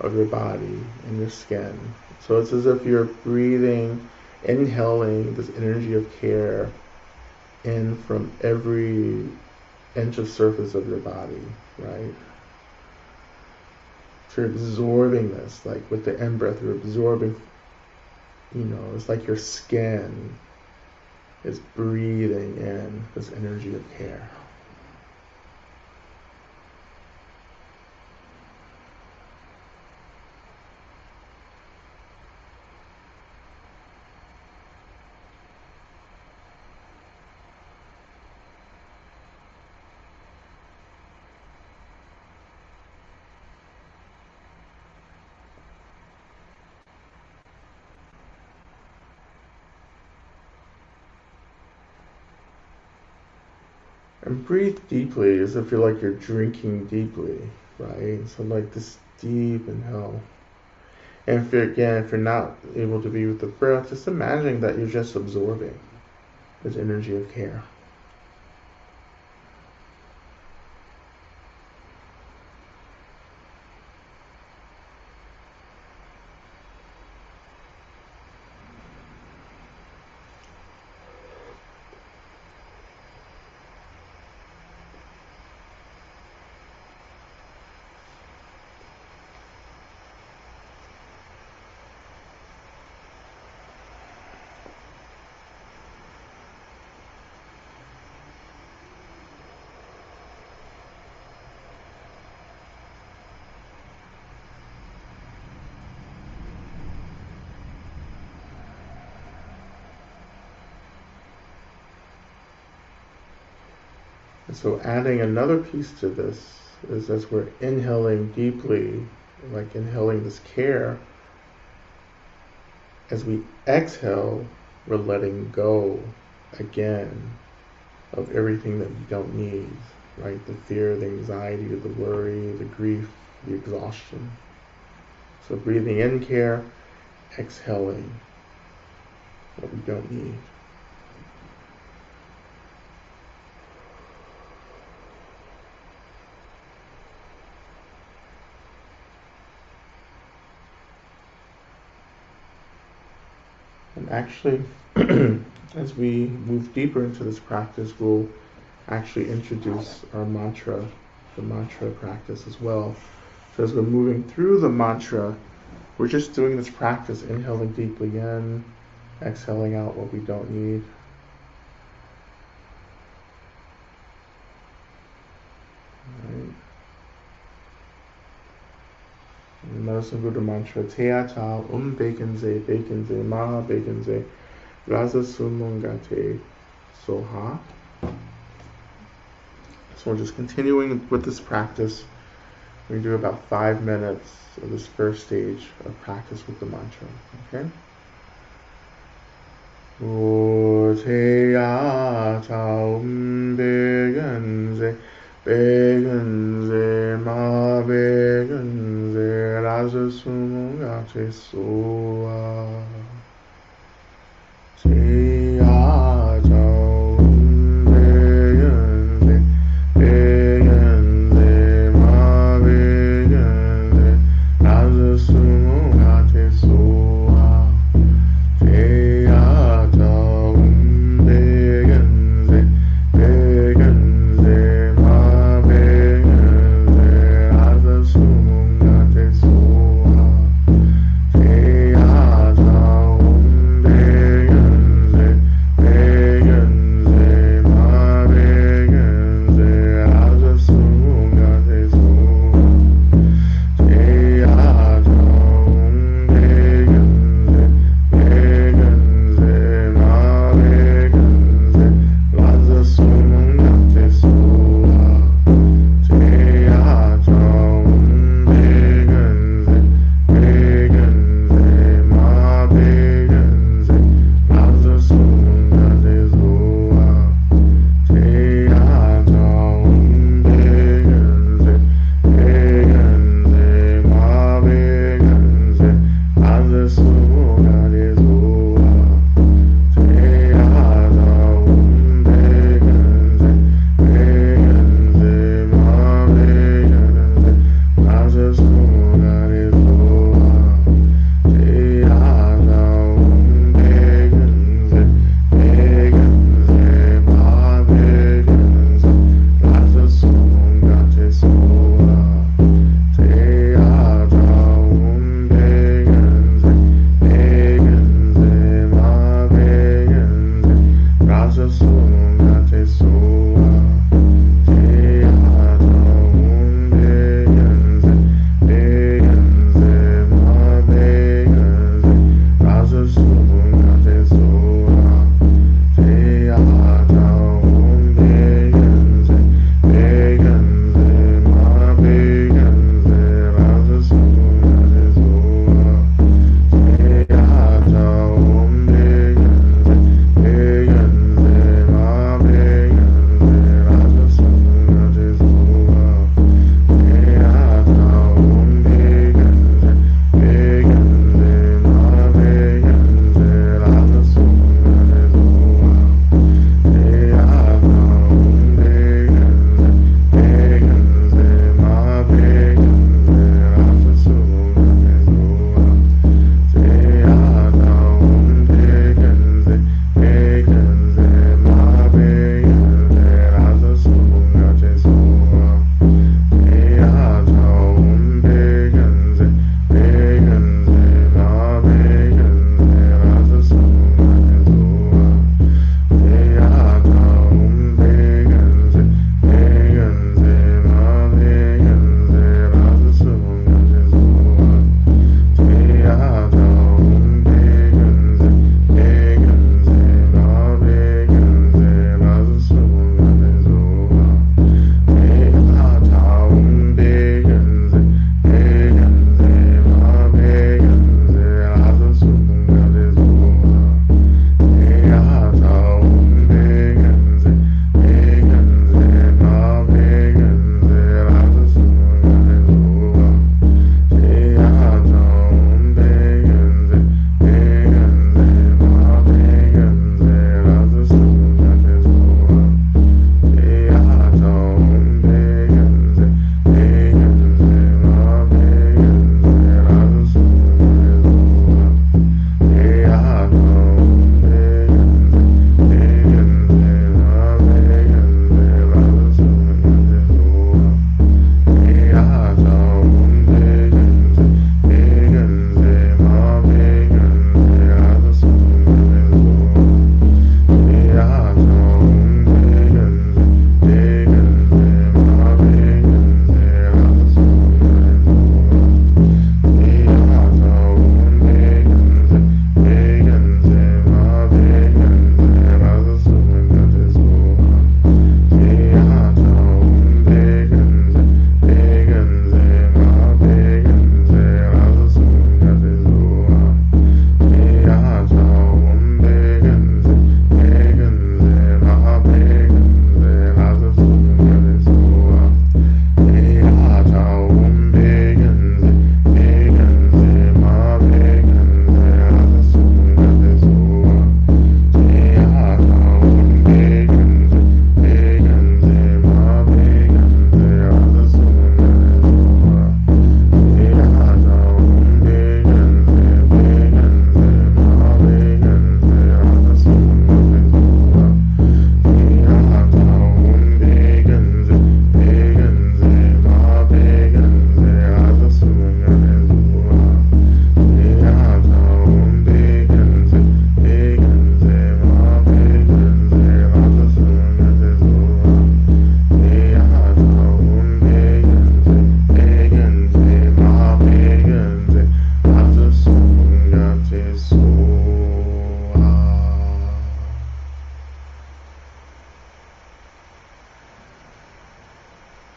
of your body and your skin. So it's as if you're breathing, inhaling this energy of care in from every inch of surface of your body, right? So you're absorbing this, like with the in-breath, you're absorbing, it's like your skin is breathing in this energy of care. And breathe deeply as if you're drinking deeply, right? So like this deep inhale. And if you're not able to be with the breath, just imagining that you're just absorbing this energy of care. So adding another piece to this is as we're inhaling deeply, like inhaling this care, as we exhale, we're letting go again of everything that we don't need, right? The fear, the anxiety, the worry, the grief, the exhaustion. So breathing in care, exhaling what we don't need. And actually, as we move deeper into this practice, we'll actually introduce our mantra, the mantra practice as well. So as we're moving through the mantra, we're just doing this practice, inhaling deeply in, exhaling out what we don't need. Right. And the Medicine Buddha mantra, Teata bekenze, maha bekenze, raza sumungate soha. So we're just continuing with this practice. We do about 5 minutes of this first stage of practice with the mantra. Okay? O Teata bekenze, ma bekenze, raza sumungate soha. Yeah.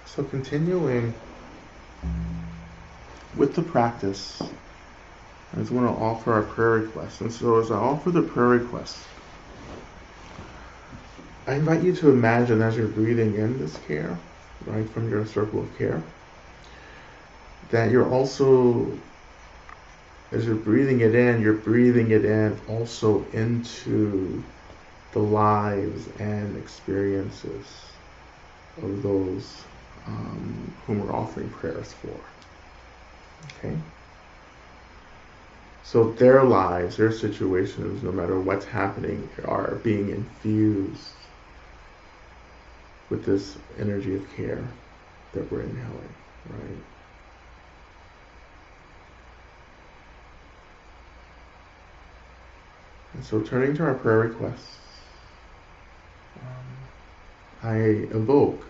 So continuing with the practice, I just want to offer our prayer request. And so as I offer the prayer request, I invite you to imagine as you're breathing in this care, right, from your circle of care, that you're also, as you're breathing it in also into the lives and experiences of those whom we're offering prayers for. Okay? So their lives, their situations, no matter what's happening, are being infused with this energy of care that we're inhaling, right? And so turning to our prayer requests, I evoke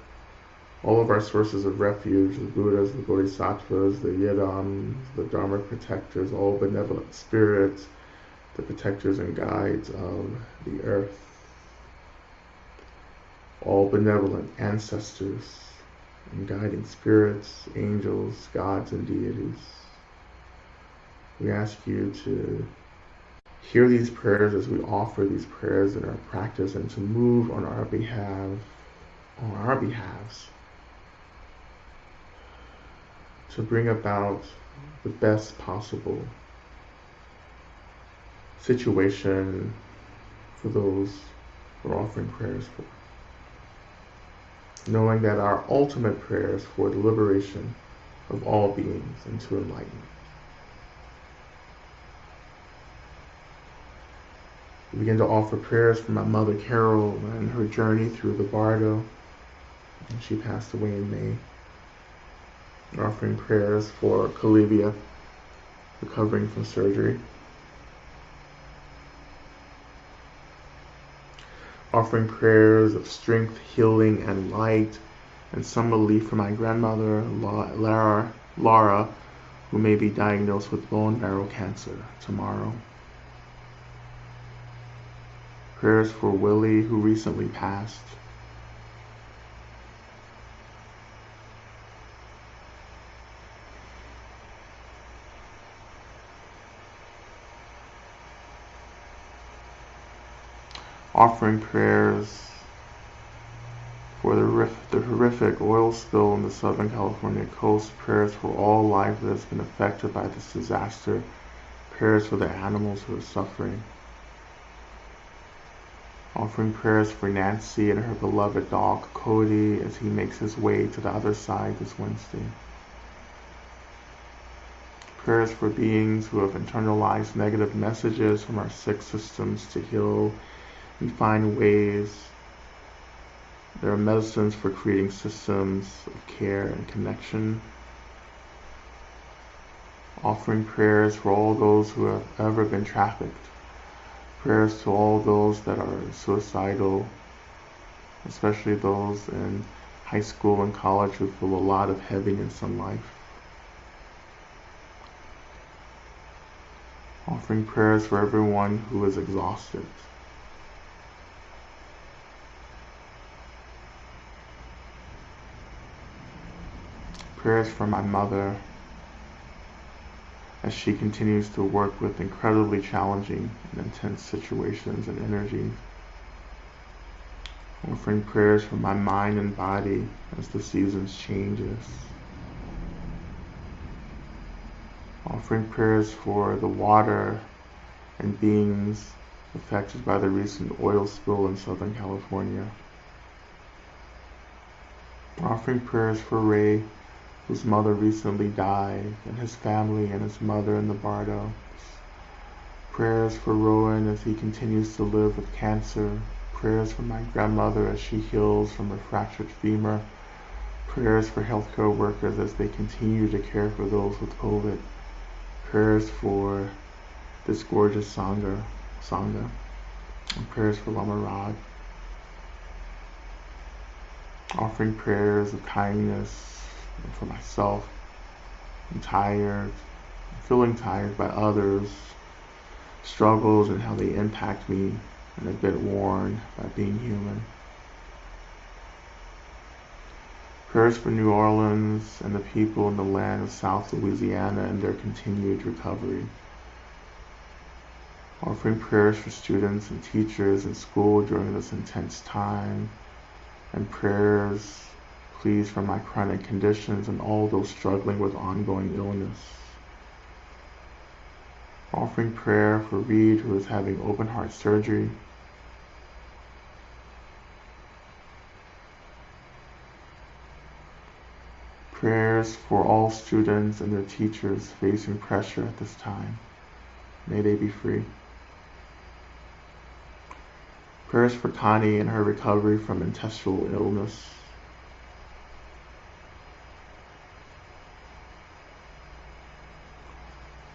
all of our sources of refuge, the Buddhas, the Bodhisattvas, the Yidams, the Dharma protectors, all benevolent spirits, the protectors and guides of the earth, all benevolent ancestors and guiding spirits, angels, gods, and deities. We ask you to hear these prayers as we offer these prayers in our practice, and to move on our behalves, to bring about the best possible situation for those we're offering prayers for. Knowing that our ultimate prayer is for the liberation of all beings into enlightenment. We begin to offer prayers for my mother Carol and her journey through the Bardo. And she passed away in May. We're offering prayers for Calivia, recovering from surgery. Offering prayers of strength, healing, and light, and some relief for my grandmother, Laura, who may be diagnosed with bone marrow cancer tomorrow. Prayers for Willie, who recently passed. Offering prayers for the horrific oil spill on the Southern California coast. Prayers for all life that has been affected by this disaster. Prayers for the animals who are suffering. Offering prayers for Nancy and her beloved dog Cody as he makes his way to the other side this Wednesday. Prayers for beings who have internalized negative messages from our sick systems to heal and find ways. There are medicines for creating systems of care and connection. Offering prayers for all those who have ever been trafficked. Prayers to all those that are suicidal, especially those in high school and college who feel a lot of heaviness in life. Offering prayers for everyone who is exhausted. Prayers for my mother as she continues to work with incredibly challenging and intense situations and energy. Offering prayers for my mind and body as the seasons changes. Offering prayers for the water and beings affected by the recent oil spill in Southern California. Offering prayers for Ray, whose mother recently died, and his family and his mother in the Bardo. Prayers for Rowan as he continues to live with cancer. Prayers for my grandmother as she heals from her fractured femur. Prayers for healthcare workers as they continue to care for those with COVID. Prayers for this gorgeous Sangha. And prayers for Lama Rod. Offering prayers of kindness for myself. I'm tired, feeling tired by others' struggles and how they impact me, and a bit worn by being human. Prayers for New Orleans and the people in the land of South Louisiana and their continued recovery. Offering prayers for students and teachers in school during this intense time, and prayers, please, for my chronic conditions and all those struggling with ongoing illness. Offering prayer for Reed, who is having open heart surgery. Prayers for all students and their teachers facing pressure at this time. May they be free. Prayers for Connie and her recovery from intestinal illness.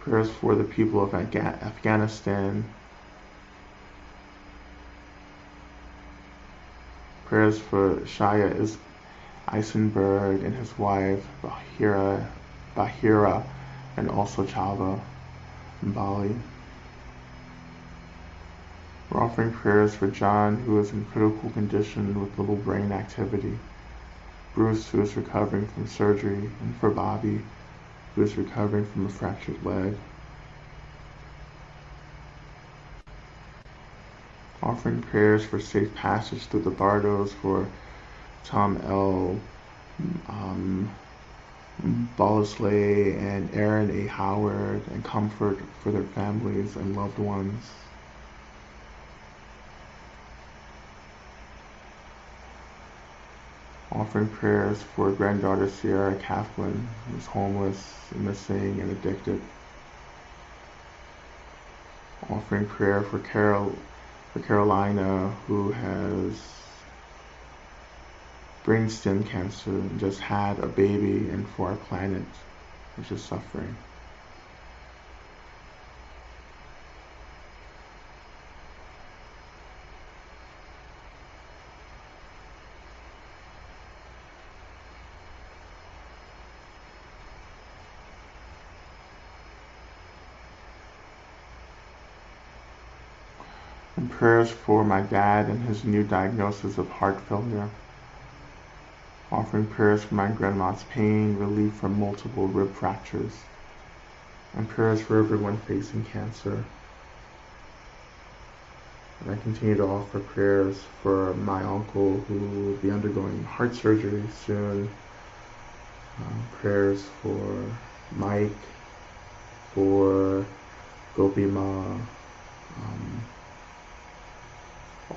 Prayers for the people of Afghanistan. Prayers for Shaya Eisenberg and his wife Bahira, and also Chava in Bali. We're offering prayers for John, who is in critical condition with little brain activity, Bruce, who is recovering from surgery, and for Bobby, who is recovering from a fractured leg. Offering prayers for safe passage through the Bardos for Tom L. Bolesley and Aaron A. Howard, and comfort for their families and loved ones. Offering prayers for granddaughter Sierra Kaplan, who is homeless, missing, and addicted. Offering prayer for Carolina, who has brainstem cancer and just had a baby, and for our planet, which is suffering. And prayers for my dad and his new diagnosis of heart failure. Offering prayers for my grandma's pain, relief from multiple rib fractures, and prayers for everyone facing cancer. And I continue to offer prayers for my uncle, who will be undergoing heart surgery soon. Prayers for Mike, for Gopi Ma.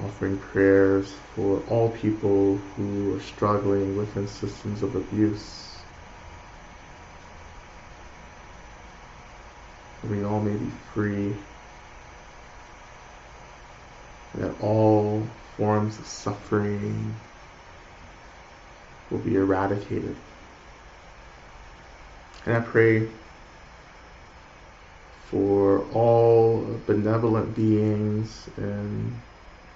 Offering prayers for all people who are struggling within systems of abuse. That we all may be free, and that all forms of suffering will be eradicated. And I pray for all benevolent beings in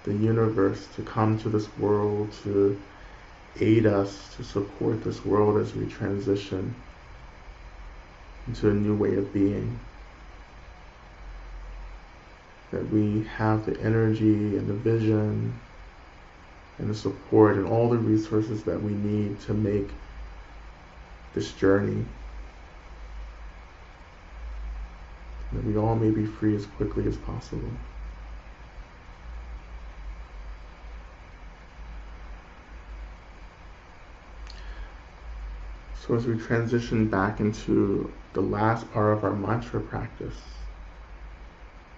the universe to come to this world to aid us, to support this world as we transition into a new way of being. That we have the energy and the vision and the support and all the resources that we need to make this journey. That we all may be free as quickly as possible. So as we transition back into the last part of our mantra practice,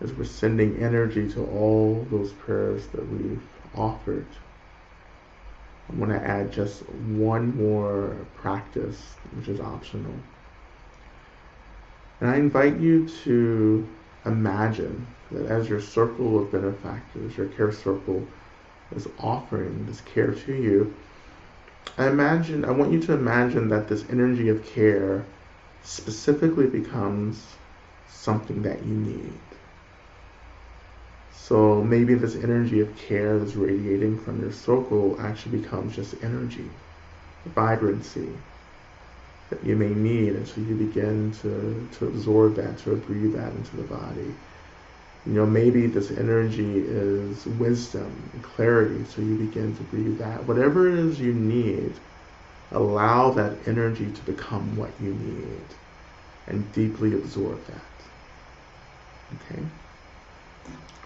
as we're sending energy to all those prayers that we've offered, I want to add just one more practice, which is optional. And I invite you to imagine that as your circle of benefactors, your care circle, is offering this care to you, I want you to imagine that this energy of care specifically becomes something that you need. So maybe this energy of care that's radiating from your circle actually becomes just energy, vibrancy that you may need, and so you begin to absorb that, to breathe that into the body. Maybe this energy is wisdom and clarity, so you begin to breathe that. Whatever it is you need Allow that energy to become what you need and deeply absorb that. Okay?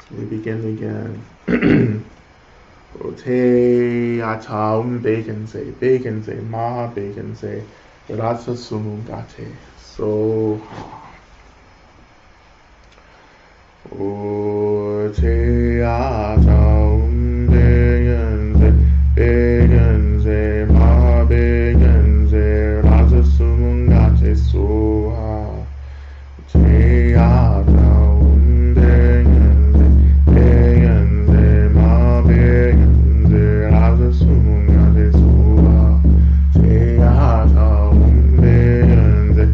So we begin again. Te ataum begenze, maha begenze, rasa sumungate. So, te ataum begenze, maha begenze, rasa sumungate. So, te ataum begenze, maha begenze, rasa sumungate. So, te ataum begenze,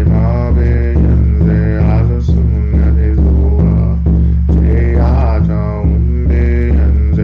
maha begenze, rasa sumungate. So, te ataum begenze,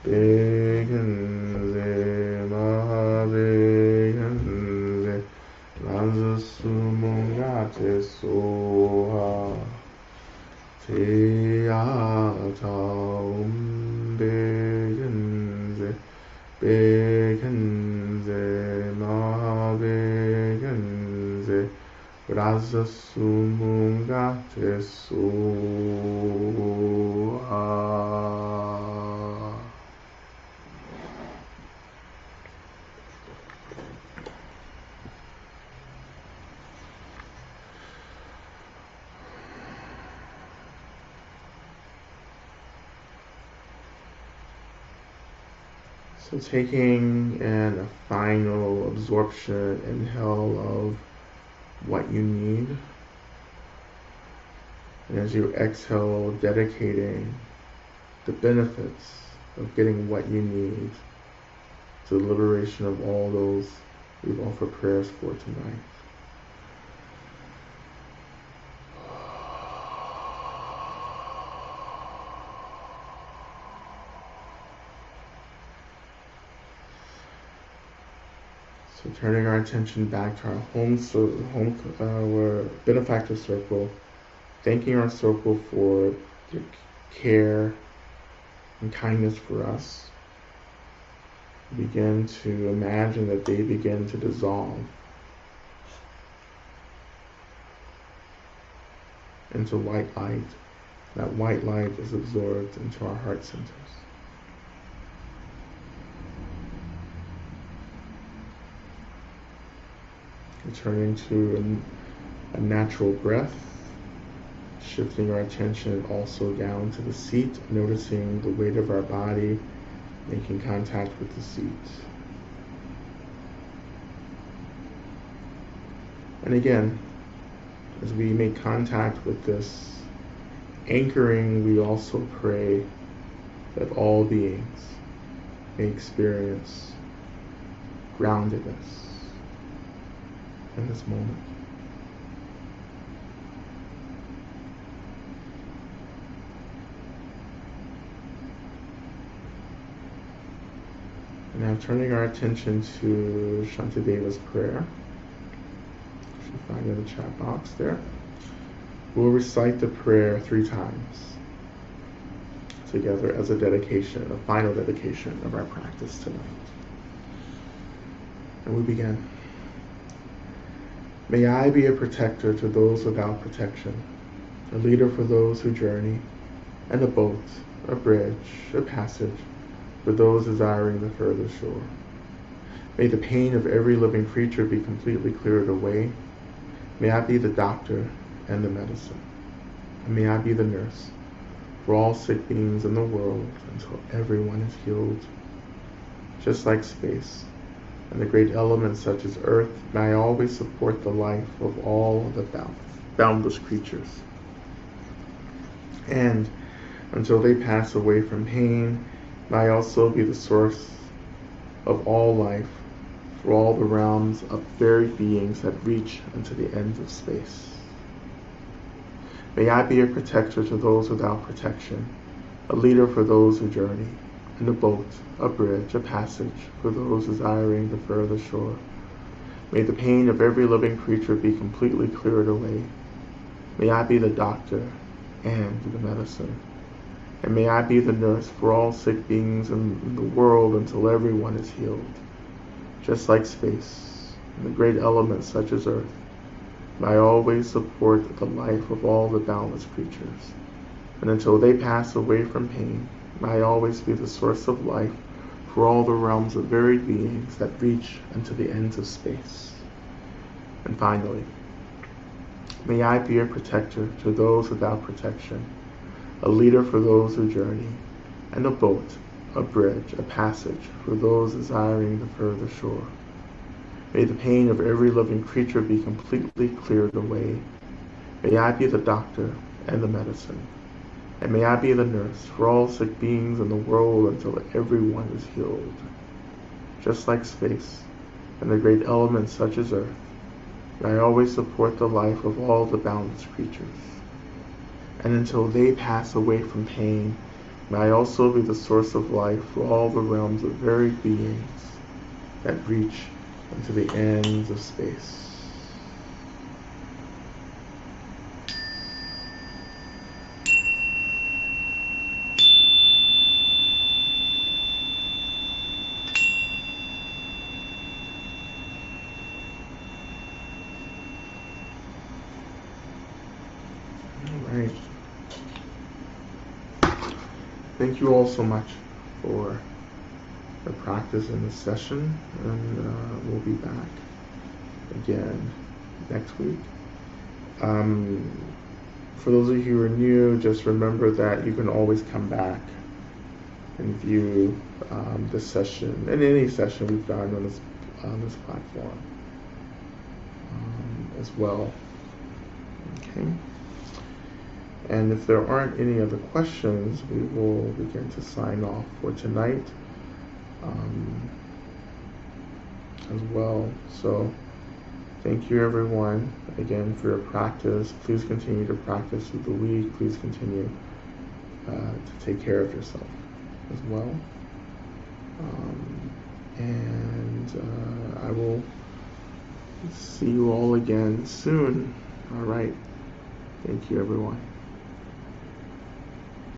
Begenze, Mahabegenze, Lanzasumungate Soha, Teata Begenze, Begenze, Mahabegenze, Lanzasumungate Soha. So taking in a final absorption, inhale of what you need. And as you exhale, dedicating the benefits of getting what you need to the liberation of all those we've offered prayers for tonight. So turning our attention back to our our benefactor circle, thanking our circle for their care and kindness for us. Begin to imagine that they begin to dissolve into white light. That white light is absorbed into our heart centers. Returning to a natural breath, shifting our attention also down to the seat, noticing the weight of our body, making contact with the seat. And again, as we make contact with this anchoring, we also pray that all beings may experience groundedness in this moment. Now turning our attention to Shantideva's prayer. You should find it in the chat box there. We'll recite the prayer 3 times together as a dedication, a final dedication of our practice tonight. And we begin. May I be a protector to those without protection, a leader for those who journey, and a boat, a bridge, a passage for those desiring the further shore. May the pain of every living creature be completely cleared away. May I be the doctor and the medicine. And may I be the nurse for all sick beings in the world until everyone is healed. Just like space and the great elements such as earth, may I always support the life of all the boundless creatures. And until they pass away from pain, may I also be the source of all life for all the realms of varied beings that reach into the ends of space. May I be a protector to those without protection, a leader for those who journey, and a boat, a bridge, a passage for those desiring the further shore. May the pain of every living creature be completely cleared away. May I be the doctor and the medicine. And may I be the nurse for all sick beings in the world until everyone is healed. Just like space and the great elements such as earth, may I always support the life of all the boundless creatures. And until they pass away from pain, may I always be the source of life for all the realms of varied beings that reach into the ends of space. And finally, may I be a protector to those without protection, a leader for those who journey, and a boat, a bridge, a passage for those desiring the further shore. May the pain of every living creature be completely cleared away. May I be the doctor and the medicine. And may I be the nurse for all sick beings in the world until everyone is healed. Just like space and the great elements such as earth, may I always support the life of all the boundless creatures. And until they pass away from pain, May I also be the source of life for all the realms of varied beings that reach into the ends of space. All right. Thank you all so much for the practice in this session, and we'll be back again next week. For those of you who are new, just remember that you can always come back and view this session and any session we've done on this platform as well. Okay. And if there aren't any other questions, we will begin to sign off for tonight as well. So thank you everyone again for your practice. Please continue to practice through the week. Please continue to take care of yourself as well. And I will see you all again soon. All right. Thank you everyone.